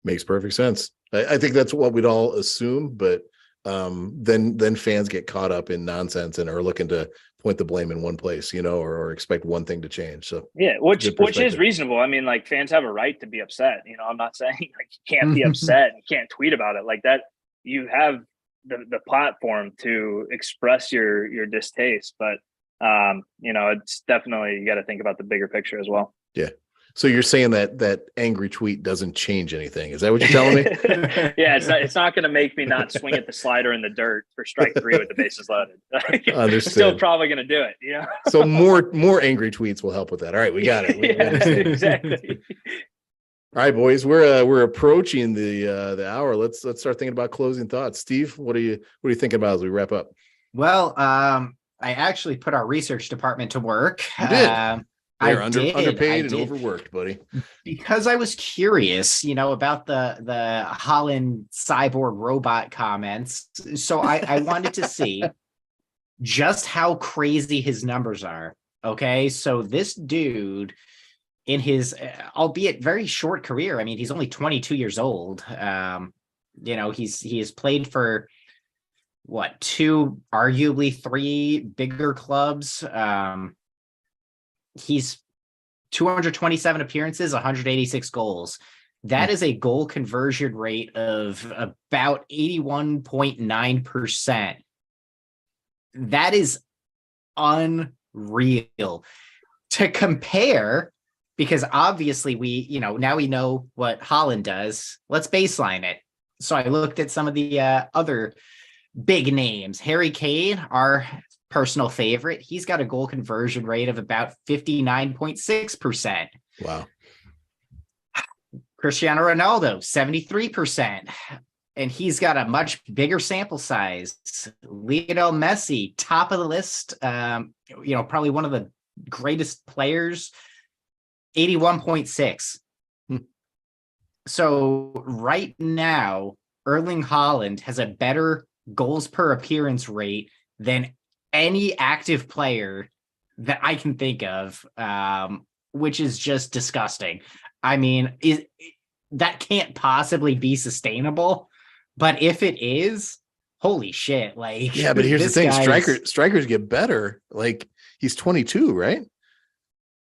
Makes perfect sense. I think that's what we'd all assume, but then fans get caught up in nonsense and are looking to point the blame in one place, or expect one thing to change. So yeah, which is reasonable. I mean, like fans have a right to be upset. I'm not saying like you can't be upset and can't tweet about it like that. You have the platform to express your distaste. But it's definitely, you got to think about the bigger picture as well. Yeah. So you're saying that angry tweet doesn't change anything? Is that what you're telling me? Yeah, it's not going to make me not swing at the slider in the dirt for strike 3 with the bases loaded. Understood. Still probably going to do it. So more angry tweets will help with that. All right, we got it. We understand. Exactly. All right, boys, we're approaching the hour. Let's start thinking about closing thoughts. Steve, what are you thinking about as we wrap up? Well, I actually put our research department to work. You did. They're underpaid and did. overworked, buddy. Because I was curious, about the Holland cyborg robot comments. So I wanted to see just how crazy his numbers are. Okay, so this dude, in his albeit very short career, I mean, he's only 22 years old. He has played for two, arguably 3 bigger clubs. He's 227 appearances, 186 goals. That is a goal conversion rate of about 81.9%. That is unreal. To compare, because obviously now we know what Holland does. Let's baseline it. So I looked at some of the other big names. Harry Kane, our personal favorite, he's got a goal conversion rate of about 59.6%. Wow. Cristiano Ronaldo, 73%. And he's got a much bigger sample size. Lionel Messi, top of the list. Probably one of the greatest players, 81.6. So right now, Erling Haaland has a better goals per appearance rate than any active player that I can think of, which is just disgusting. I mean, that can't possibly be sustainable, but if it is, holy shit. Like, yeah, but here's the thing. Strikers get better. Like, he's 22, right?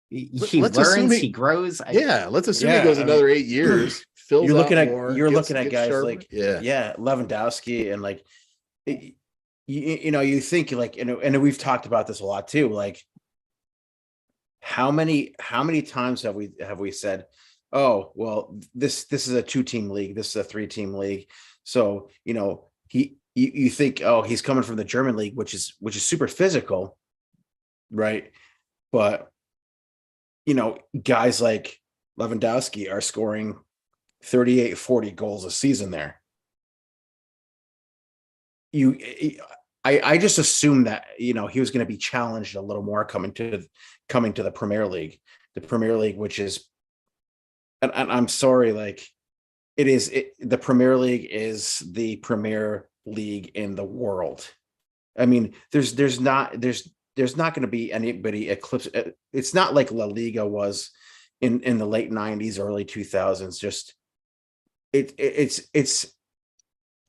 He learns, he grows. Yeah. Let's assume he goes another 8 years. You're looking at guys sharper. like, Lewandowski, and like, you think like, and we've talked about this a lot too. Like, how many times have we said, oh, well, this is a 2-team league, this is a 3-team league. So, you think, oh, he's coming from the German league, which is super physical. Right. But, guys like Lewandowski are scoring 38, 40 goals a season there. I just assumed that, he was going to be challenged a little more coming to the Premier League, which is, and I'm sorry, like, the Premier League is the premier league in the world. I mean, there's not going to be anybody eclipse. It's not like La Liga was in the late 90s, early 2000s. Just it's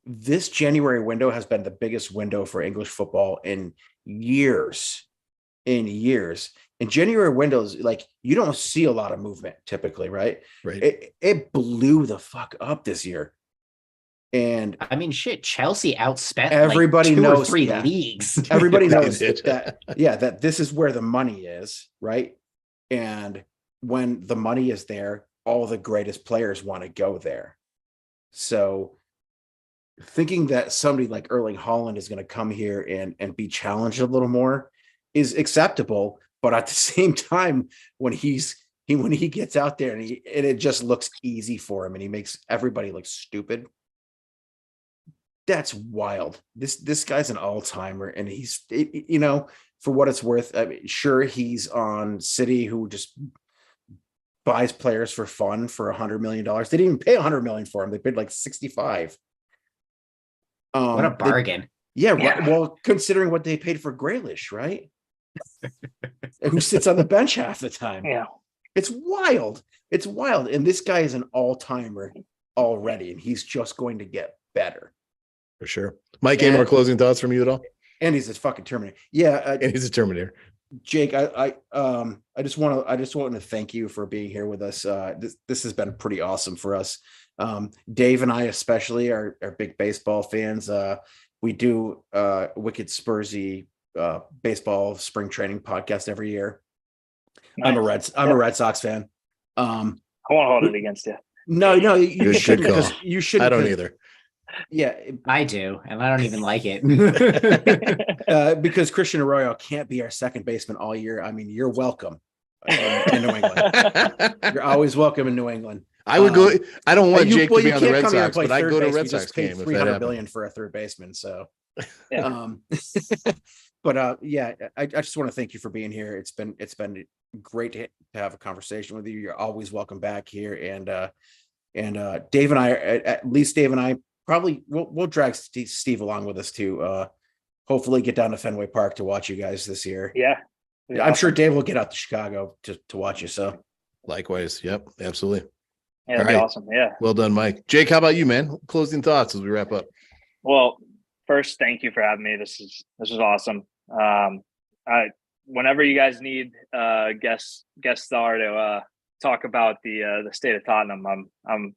this January window has been the biggest window for English football in years. And January windows, like, you don't see a lot of movement typically, right? Right. It blew the fuck up this year. And I mean, shit, Chelsea outspent everybody like 2 knows or 3 that. leagues. Everybody knows that this is where the money is, right? And when the money is there, all the greatest players want to go there. So thinking that somebody like Erling Haaland is going to come here and be challenged a little more is acceptable. But at the same time, when he gets out there and it just looks easy for him and he makes everybody look stupid, that's wild. This guy's an all-timer, and he's, for what it's worth, I mean, sure, he's on City, who just buys players for fun for $100 million. They didn't even pay $100 million for him. They paid like 65. What a bargain. Right. Well, considering what they paid for Grealish, right? Who sits on the bench half the time. Yeah. It's wild. And this guy is an all-timer already, and he's just going to get better. For sure. Mike, any more closing thoughts from you at all? And he's a fucking Terminator. Yeah. And he's a Terminator. Jake, I just want to thank you for being here with us. This has been pretty awesome for us. Dave and I especially are big baseball fans. We do Wicked Spursy baseball spring training podcast every year. Nice. I'm a Red Sox fan. I won't hold it against you. No, you Good shouldn't, call. because you shouldn't. I don't 'cause- either. Yeah, I do, and I don't even like it. because Christian Arroyo can't be our second baseman all year. I mean, you're welcome in New England. You're always welcome in New England. I would go. I don't want Jake to be you on the can't Red come here and Sox, play but I'd third go to a base. Red We Sox just paid game if that 300 happened. billion for a third baseman. So, Yeah. but yeah, I just want to thank you for being here. It's been great to have a conversation with you. You're always welcome back here. And Dave and I, at least Dave and I, probably we'll drag Steve along with us to hopefully get down to Fenway Park to watch you guys this year. Yeah. I'm sure Dave will get out to Chicago to watch you. So Likewise. Yep. Absolutely. Yeah, that'd be awesome. Yeah. Well done, Mike. Jake, how about you, man? Closing thoughts as we wrap up. Well, first, thank you for having me. This is awesome. Whenever you guys need guest star to talk about the state of Tottenham, I'm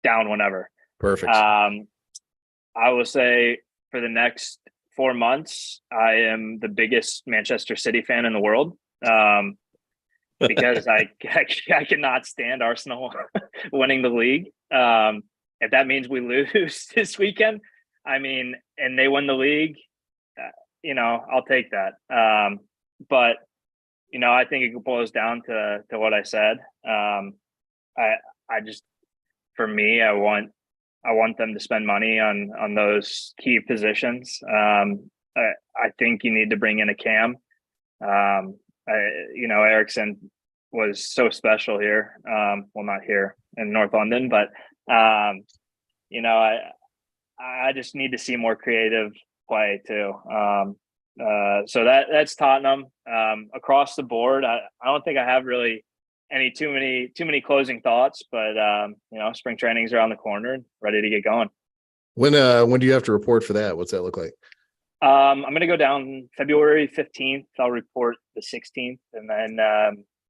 down whenever. Perfect. I will say for the next 4 months, I am the biggest Manchester City fan in the world. Because I cannot stand Arsenal winning the league. If that means we lose this weekend, I mean, and they win the league, I'll take that. But I think it boils down to what I said. I just, for me, I want them to spend money on those key positions. I think you need to bring in a Cam. Ericsson was so special here. Well, not here in North London, but I just need to see more creative play too. So that's Tottenham. Across the board, I don't think I have really too many closing thoughts, but spring training's around the corner and ready to get going. When do you have to report for that? What's that look like? I'm going to go down February 15th. I'll report the 16th. And then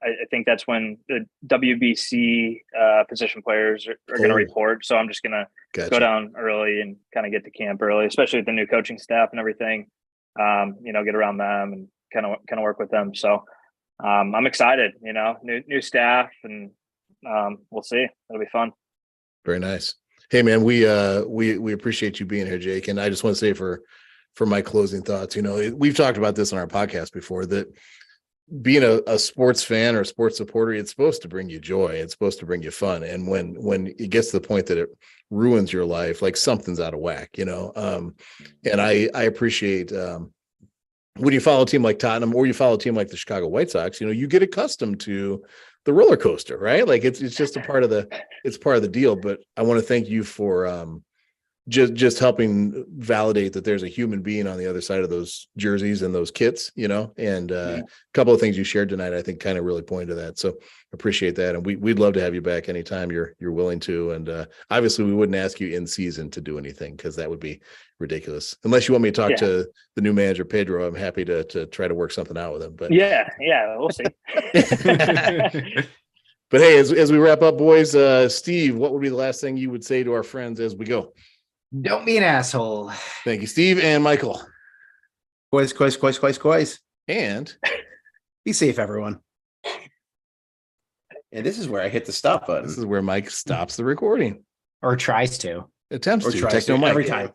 I think that's when the WBC position players are going to report. So I'm just going to go down early and kind of get to camp early, especially with the new coaching staff and everything, get around them and kind of work with them. So I'm excited, new staff, and we'll see. It'll be fun. Very nice. Hey man, we appreciate you being here, Jake. And I just want to say for my closing thoughts, we've talked about this on our podcast before, that being a sports fan or a sports supporter, it's supposed to bring you joy. It's supposed to bring you fun. And when it gets to the point that it ruins your life, like something's out of whack, and I appreciate, when you follow a team like Tottenham or you follow a team like the Chicago White Sox, you get accustomed to the roller coaster, right? Like it's just part of the deal. But I want to thank you for, just helping validate that there's a human being on the other side of those jerseys and those kits, and a couple of things you shared tonight, I think kind of really pointed to that. So appreciate that. And we'd love to have you back anytime you're willing to. And obviously we wouldn't ask you in season to do anything, because that would be ridiculous. Unless you want me to talk to the new manager, Pedro, I'm happy to try to work something out with him. But yeah, we'll see. But hey, as we wrap up, boys, Steve, what would be the last thing you would say to our friends as we go? Don't be an asshole. Thank you, Steve and Michael. Quiz. And Be safe, everyone. And this is where I hit the stop button. this is where Mike stops the recording. Or tries to. Attempts Or to. tries Techno to Mike. every time.